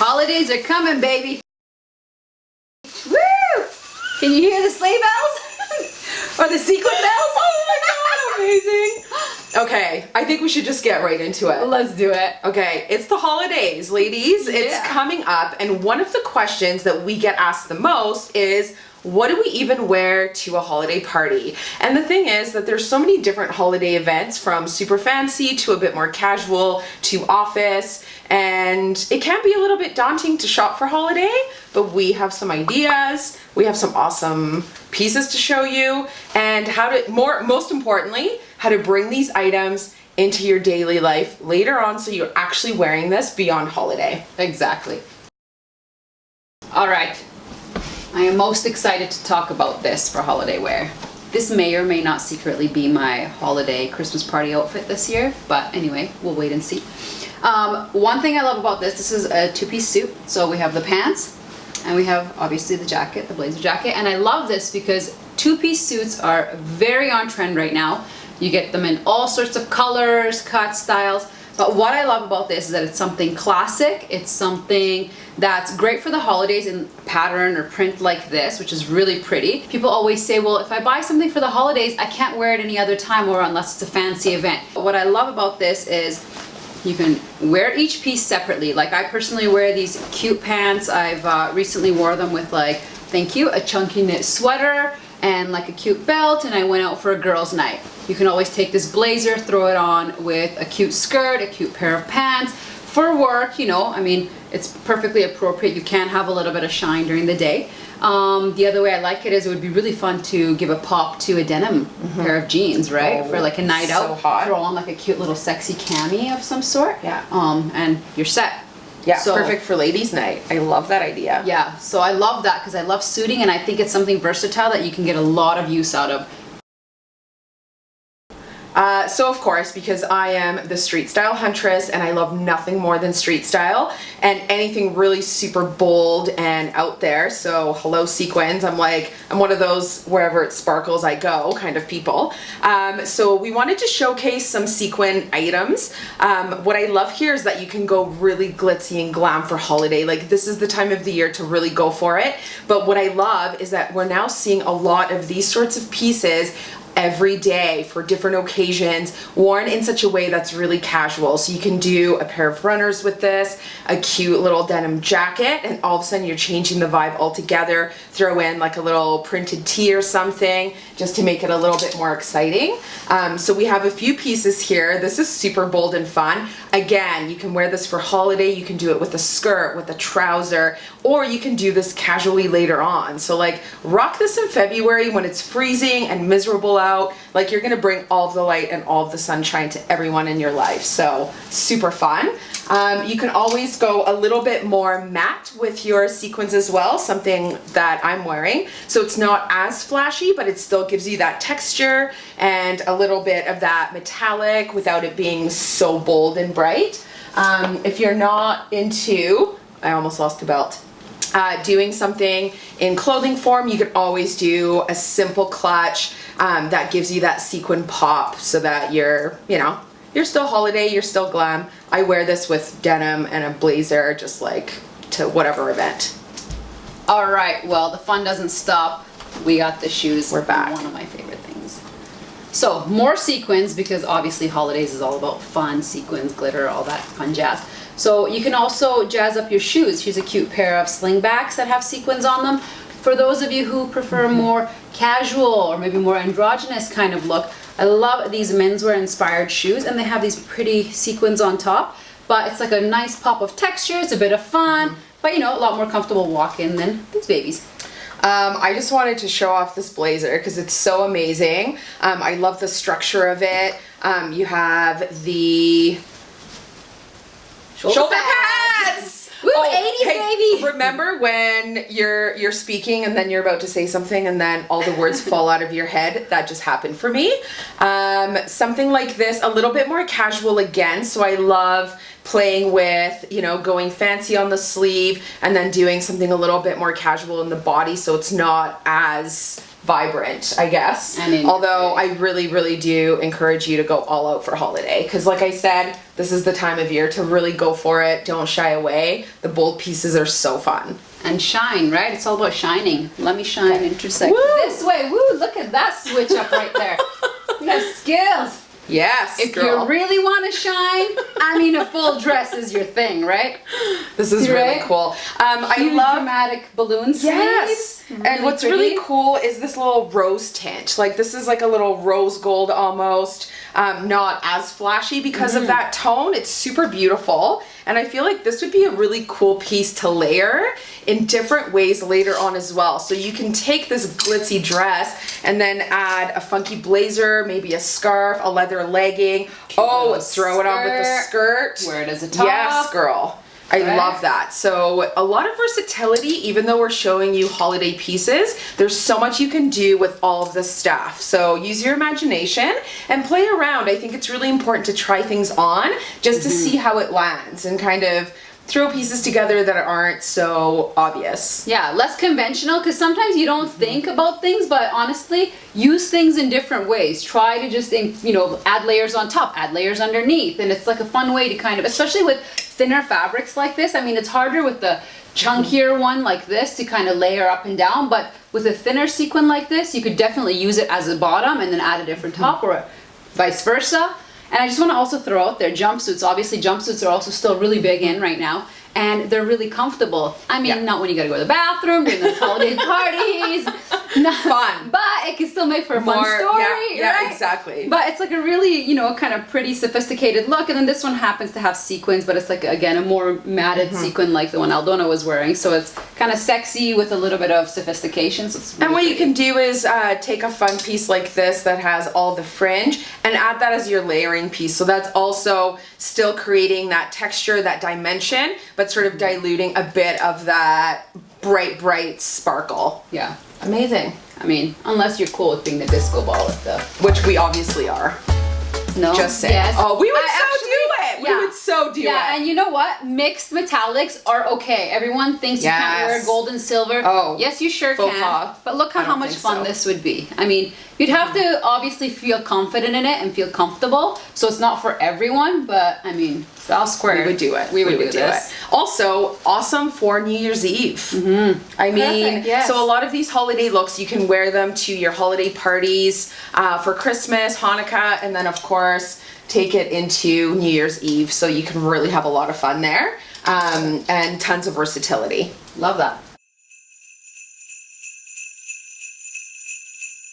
Holidays are coming, baby. Woo! Can you hear the sleigh bells? Or the sequin bells? Oh my god, amazing. Okay, I think we should just get right into it. Let's do it. Okay, it's the holidays, ladies. It's Yeah. coming up, and one of the questions that we get asked the most is, what do we even wear to a holiday party? And the thing is that there's so many different holiday events, from super fancy to a bit more casual to office, and it can be a little bit daunting to shop for holiday, but we have some ideas, we have some awesome pieces to show you, and how to, most importantly, how to bring these items into your daily life later on so you're actually wearing this beyond holiday. Exactly. All right. I am most excited to talk about this for holiday wear. This may or may not secretly be my holiday Christmas party outfit this year, but anyway, we'll wait and see. One thing I love about this is a two-piece suit. So we have the pants, and we have obviously the jacket, the blazer jacket, and I love this because two-piece suits are very on trend right now. You get them in all sorts of colors, cuts, styles. But what I love about this is that it's something classic. It's something that's great for the holidays in pattern or print like this, which is really pretty. People always say, well, if I buy something for the holidays, I can't wear it any other time or unless it's a fancy event. But what I love about this is you can wear each piece separately. Like I personally wear these cute pants. I've recently wore them with, like, thank you, a chunky knit sweater and like a cute belt, and I went out for a girls' night. You can always take this blazer, throw it on with a cute skirt, a cute pair of pants. For work, you know, I mean, it's perfectly appropriate. You can have a little bit of shine during the day. The other way I like it is it would be really fun to give a pop to a denim pair of jeans, right? Oh, for like a night so out. hot. Throw on like a cute little sexy cami of some sort. Yeah. And you're set. Yeah, So- perfect for ladies' night. I love that idea. Yeah, so I love that because I love suiting, and I think it's something versatile that you can get a lot of use out of. So of course, because I am the street style huntress and I love nothing more than street style and anything really super bold and out there. So hello sequins, I'm one of those wherever it sparkles I go kind of people. So we wanted to showcase some sequin items. What I love here is that you can go really glitzy and glam for holiday. Like, this is the time of the year to really go for it. But what I love is that we're now seeing a lot of these sorts of pieces every day for different occasions, worn in such a way that's really casual. So you can do a pair of runners with this, a cute little denim jacket, and all of a sudden you're changing the vibe altogether. Throw in like a little printed tee or something just to make it a little bit more exciting. So we have a few pieces here. This is super bold and fun. Again, you can wear this for holiday. You can do it with a skirt, with a trouser, or you can do this casually later on. So like, rock this in February when it's freezing and miserable out. Like, you're gonna bring all of the light and all of the sunshine to everyone in your life. So super fun. You can always go a little bit more matte with your sequins as well, something that I'm wearing. So it's not as flashy, but it still gives you that texture and a little bit of that metallic without it being so bold and bright. If you're not into, I almost lost the belt, doing something in clothing form, you can always do a simple clutch that gives you that sequin pop so that you're still holiday, you're still glam. I wear this with denim and a blazer, just like to whatever event. All right, well, the fun doesn't stop. We got the shoes. We're back. One of my favorite things. So more sequins, because obviously holidays is all about fun, sequins, glitter, all that fun jazz. So you can also jazz up your shoes. Here's a cute pair of slingbacks that have sequins on them. For those of you who prefer a more casual or maybe more androgynous kind of look, I love these menswear inspired shoes, and they have these pretty sequins on top, but it's like a nice pop of texture. It's a bit of fun, but you know, a lot more comfortable walking than these babies. I just wanted to show off this blazer because it's so amazing. I love the structure of it. You have the shoulder pads. Woo, 80s baby! Remember when you're speaking and then you're about to say something and then all the words fall out of your head? That just happened for me. Something like this, a little bit more casual again. So I love playing with, going fancy on the sleeve and then doing something a little bit more casual in the body so it's not as vibrant, I guess. Although I really, really do encourage you to go all out for holiday. Because like I said, this is the time of year to really go for it. Don't shy away. The bold pieces are so fun. And shine, right? It's all about shining. Let me shine, intersect. Woo! This way. Woo, look at that switch up right there. You have skills. Yes, If girl. you really want to shine, I mean, a full dress is your thing, right? This is really cool. I Huge love dramatic balloon sleeves. Yes. And what's really cool is this little rose tint. Like this is like a little rose gold almost. Not as flashy because of that tone. It's super beautiful. And I feel like this would be a really cool piece to layer in different ways later on as well. So you can take this glitzy dress and then add a funky blazer, maybe a scarf, a leather legging. Oh, throw it on with the skirt. Wear it as a top. Yes, girl. I love that. So a lot of versatility, even though we're showing you holiday pieces, there's so much you can do with all of this stuff. So use your imagination and play around. I think it's really important to try things on just to see how it lands and kind of throw pieces together that aren't so obvious. Yeah, less conventional, because sometimes you don't think about things, but honestly, use things in different ways. Try to just, add layers on top, add layers underneath, and it's like a fun way to kind of, especially with thinner fabrics like this. I mean, it's harder with the chunkier one like this to kind of layer up and down, but with a thinner sequin like this, you could definitely use it as a bottom and then add a different top, or vice versa. And I just want to also throw out there jumpsuits. Obviously, jumpsuits are also still really big in right now, and they're really comfortable. I mean, not when you gotta go to the bathroom, during those holiday parties. Not fun. But it can still make for a fun story, yeah, right? exactly. But it's like a really, kind of pretty sophisticated look. And then this one happens to have sequins, but it's like, again, a more matted sequin like the one Aldona was wearing. So it's kind of sexy with a little bit of sophistication. So it's really and what you pretty. can do is take a fun piece like this that has all the fringe and add that as your layering piece. So that's also still creating that texture, that dimension, but sort of diluting a bit of that bright sparkle. Yeah. Amazing. I mean, unless you're cool with being the disco ball with the... Which we obviously are. No. Just saying. Yes. Oh, we would I so actually- do it. yeah. We would so do it. Yeah, and you know what? Mixed metallics are okay. Everyone thinks you can't wear Yes. gold and silver. Oh, yes, you sure faux can. pas. But look I at how don't much think fun so. this would be. I mean, you'd have to obviously feel confident in it and feel comfortable. So it's not for everyone, but I mean, South Square. We would do it. We would do this. it. Also, awesome for New Year's Eve. I mean, Perfect, yes. so a lot of these holiday looks, you can wear them to your holiday parties, for Christmas, Hanukkah, and then of course, take it into New Year's Eve. So you can really have a lot of fun there, and tons of versatility. Love that.